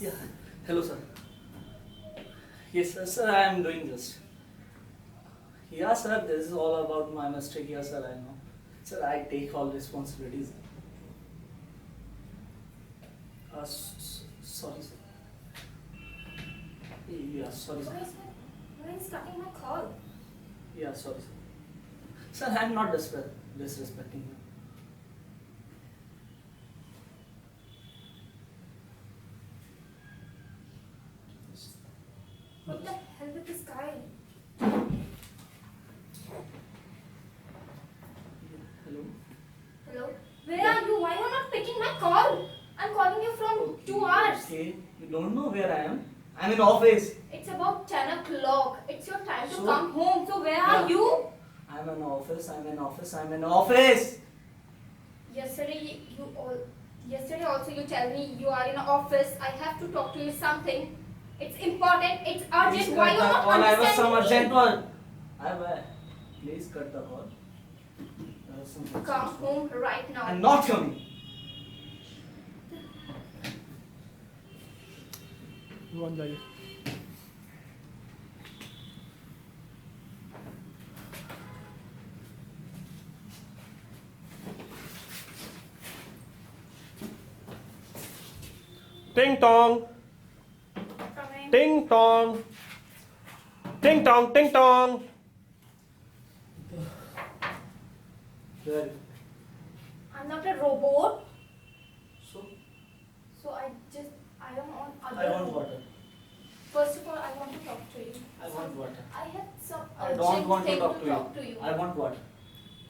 Yeah. Hello, sir. Yes, sir, I am doing this. Yeah, sir, this is all about my mistake. Yes, sir, I know. Sir, I take all responsibilities. Sorry, sir. Yeah, sorry, sir. Why is cutting my call? Yeah, sorry, sir. Sir, I am not disrespecting you. What the hell with this guy? Hello? Hello? Where are you? Why are you not picking my call? I'm calling you from 2 hours. Okay, you don't know where I am. I'm in office. It's about 10 o'clock. It's your time to So? come home. So where Yeah. are you? I'm in office. I'm in office. I'm in office. Yesterday also you tell me you are in office. I have to talk to you something. It's important. It's urgent. Please Why cut you the not call. I was some understanding urgent me? one. Please cut the call. There was some urgent Come one. home right now. I'm not coming. कौन जाइए टिंग Tong Coming. टिंग टोंग टिंग टोंग टिंग Tong Where? I'm not a robot. So, So I am on I other. want water. First of all, I want to talk to you. I want water. I have some I urgent don't want to thing talk to you. talk to you. I want water.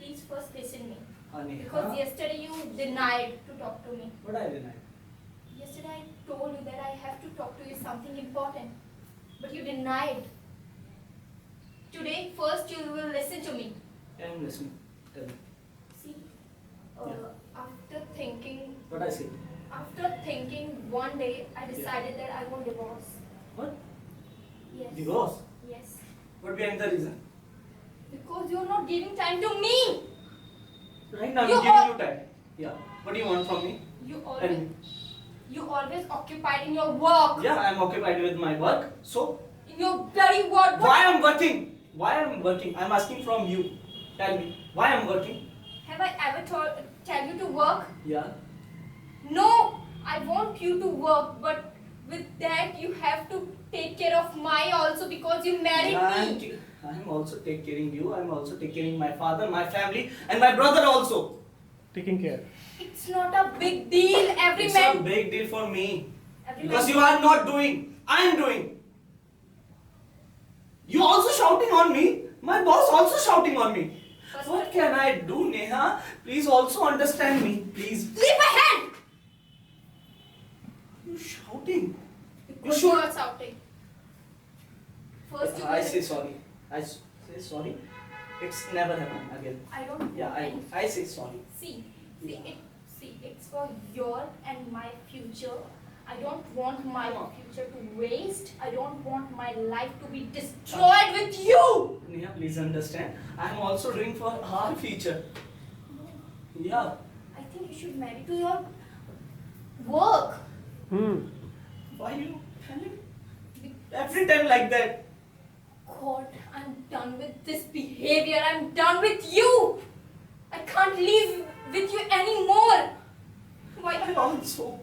Please first listen me. Honey, Because yesterday you denied to talk to me. What I denied? Yesterday I told you that I have to talk to you something important. But you denied. Today first you will listen to me. I'm listening. Tell me. See, Yeah. after thinking one day I decided that I want divorce. What? Yes. Divorce? Yes. What behind the reason? Because you're not giving time to me. Right now I'm You giving al- you time. Yeah. What do you want from me? You Tell always me. you always occupied in your work. Yeah, I'm occupied with my work. So, In your bloody work. why I'm working? Why I'm working? I'm asking from you. Tell me. Why I'm working? Have I ever tell you to work? Yeah. No, I want you to work, but with that you have to take care of my also because you married me. I'm also taking care of you. I'm also taking care of my father, my family, and my brother also. Taking care It's not a big deal. Every It's a man. big deal for me. Every Because man. you are not doing. I'm doing. You also shouting on me. My boss also shouting on me. First What of- can I do, Neha? Please also understand me. Please. Leave my hand. You shouting. Because should- you are shouting. First you I will- say sorry. I say sorry. It's never happen again. I don't. Yeah, want any- I say sorry. See, it's for your and my future. I don't want my future to waste. I don't want my life to be destroyed with you. Neha, please understand. I'm also doing for our future. Yeah. I think you should marry to your work. Why you telling every time like that? God, I'm done with this behavior. I'm done with you. I can't live with you anymore. Why I also.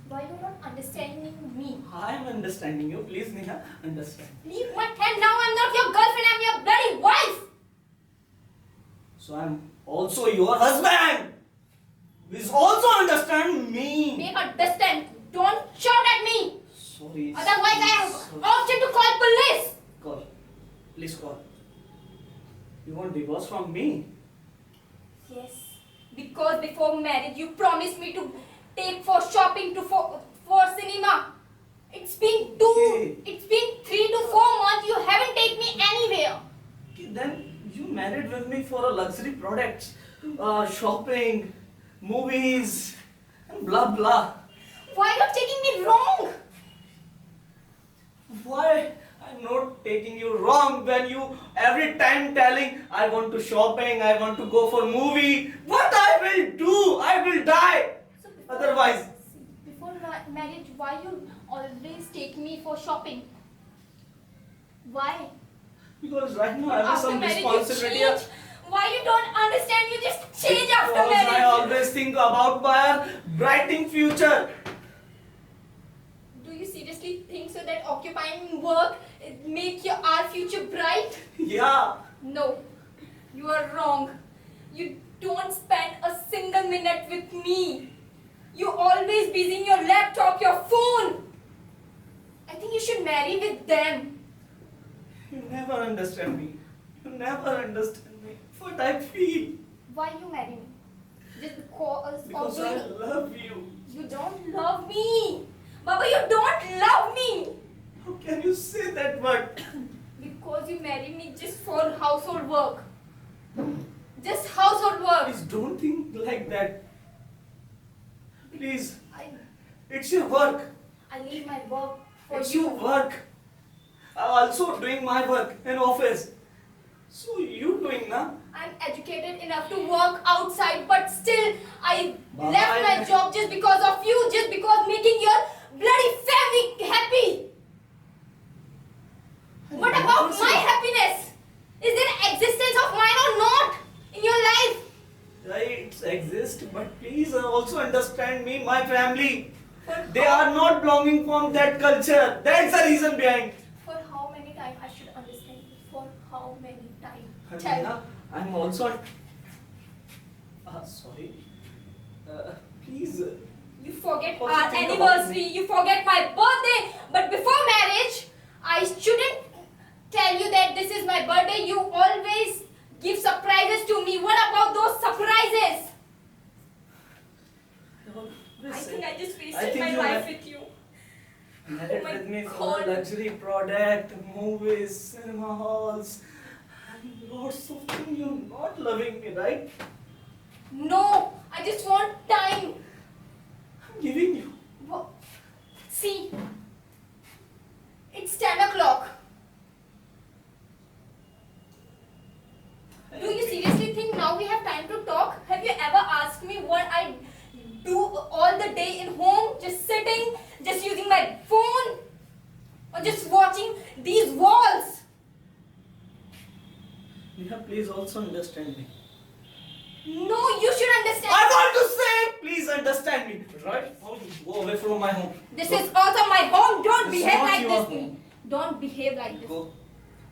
Why you're not understanding me? I am understanding you. Please, Neha, understand. Leave my hand now. I'm not your girlfriend. I'm your bloody wife. So I'm also your husband. Please also understand me. Make understand. Don't shout at me. Sorry. Otherwise, I have Sorry. option to call police. Call. Please call. You want divorce from me? Yes. Because before marriage, you promised me to take for shopping for cinema. It's been Okay. It's been 3 to 4 months. You haven't taken me anywhere. Okay, then you married with me for a luxury products, shopping, movies, and blah blah. Why you taking me wrong? Why I'm not taking you wrong when you every time telling I want to shopping, I want to go for movie. What I will do? I will die. So before- Otherwise. Before marriage, why you always take me for shopping. Why? Because right now I have After some marriage responsibility. you change. Why you don't understand? You just change after Because I marriage. always think about my brighting future. Do you seriously think so that occupying work make our future bright? Yeah. No, you are wrong. You don't spend a single minute with me. You always busy in your laptop, your phone. I think you should marry with them. You never understand me. You never understand me. What I feel. Why you marry me? Just because Because of I doing... love you. You don't love me. Baba, you don't love me. How can you say that word? Because you marry me just for household work. Just household work. Please don't think like that. Please. I It's your work. leave my work for It's you. your work. I'm also doing my work in office. So you doing na? I'm educated enough to work outside, but still I Baba, left my I- job just because of you, just because making your bloody family happy. What about my happiness? Is there existence of mine or not in your life? Right, exist, but please also understand me, my family. They are not belonging from that culture. That's the reason behind. For how many times I should understand you? For how many times? Tell me. Alina, I'm also. Sorry. Please. You forget Also our think about anniversary, you forget my birthday, but before marriage, I shouldn't tell you that this is my birthday. You always give surprises to me. What about those surprises? I think I just I wasted think my you life have- with you. Married my with me for God. luxury product, movies, cinema halls, and lots of things. You're not loving me, right? No, I just want time. I'm giving you. Wha- See, it's 10 o'clock. Do you seriously think now we have time to talk? Have you ever asked me what I do all the day in home? Just sitting, just using my phone, or just watching these walls? Yeah, please also understand me. No, you should understand. I want to say, please understand me. Right? Now you go away from my home. This Go. is also my home. Don't This is behave not like your this. home. Don't behave like this. Go.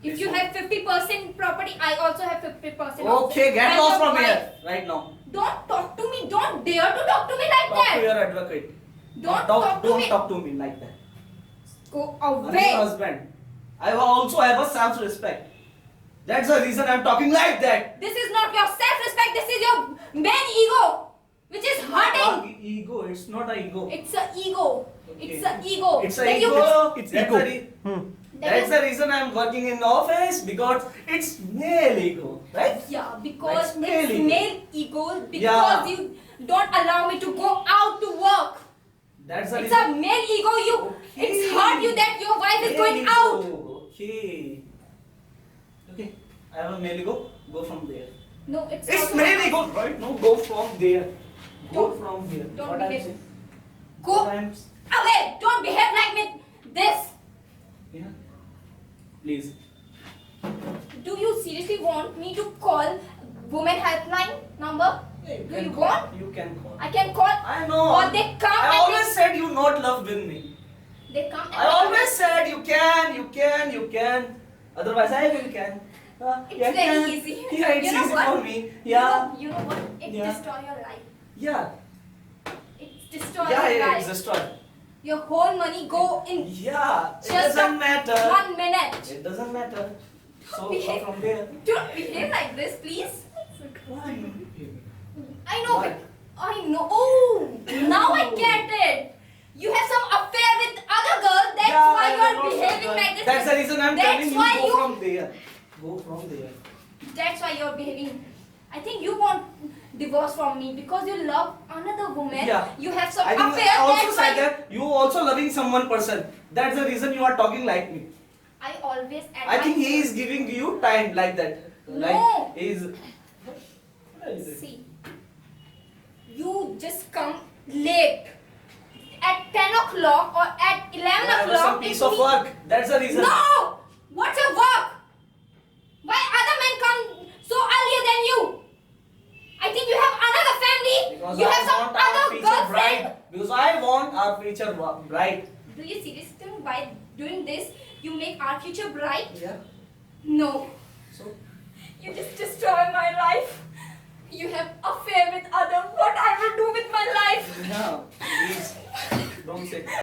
If you have 50% property, I also have 50%. Okay, get I'm lost your from wife. here right now. Don't talk to me. Don't dare to talk to me like Talk to that. your advocate. Don't talk to don't me. talk to me like that. Go I'm your away. husband. I also have a self-respect. That's the reason I'm talking like that. This is not your self-respect. This is your main ego, which is hurting. Ego. It's not an ego. It's a ego. Okay. It's a ego. It's a That you- ego. It's That's ego. the re- that That's you- the reason I'm working in the office because it's male ego, right? Yeah, because That's male it's ego. male ego. Because Yeah. you don't allow me to go out to work. That's the It's reason. a male ego. It's hurt you that your wife is Male going ego. out. Okay. Okay. I have a male ego. Go from there. No, it's It's also male my- ego, right? No, go from there. Go Don't- from here. don't What I'm behave. saying. Go What I'm away. Don't behave like me. This. yeah. Please. Do you seriously want me to call women helpline number? Yeah, Do you call. want? You can call. I can call. I know. Or they come I and always said you not love with me. they come and I always said you can. Otherwise I will can. It's Yeah, very can. easy. Yeah, it's You know easy what? for me. Yeah. You know what? It Yeah. destroy your life. Yeah. It destroy Yeah, your yeah, life. it's destroyed. Your whole money go in Yeah. It just doesn't matter. 1 minute. It doesn't matter. So behave. from there. Don't behave like this, please. Why? I know. Why? I know. Oh, now I get it. You have some affair with other girl. That's Yeah, why I you are know behaving from like this. That's the reason I'm That's telling you why go you- from there. Go from there. That's why you're behaving. I think you want divorce from me because you love another woman. Yeah. You have some I think affair. I also That's why said that you also loving some one person. That's the reason you are talking like me. I always. I think he is giving you time like that. No. Like he is. What are you doing? See, you just come late. at 10 o'clock or at 11 I have some o'clock. piece of work. That's the reason. No! What's your work? Why other men come so earlier than you? I think you have another family. Because you I have some want our other future girlfriend. bride. Because I want our future bride. Do you seriously think by doing this you make our future bright? Yeah. No. So You just destroy my life. You have affair with other. What I will do with my life? yeah, please don't say.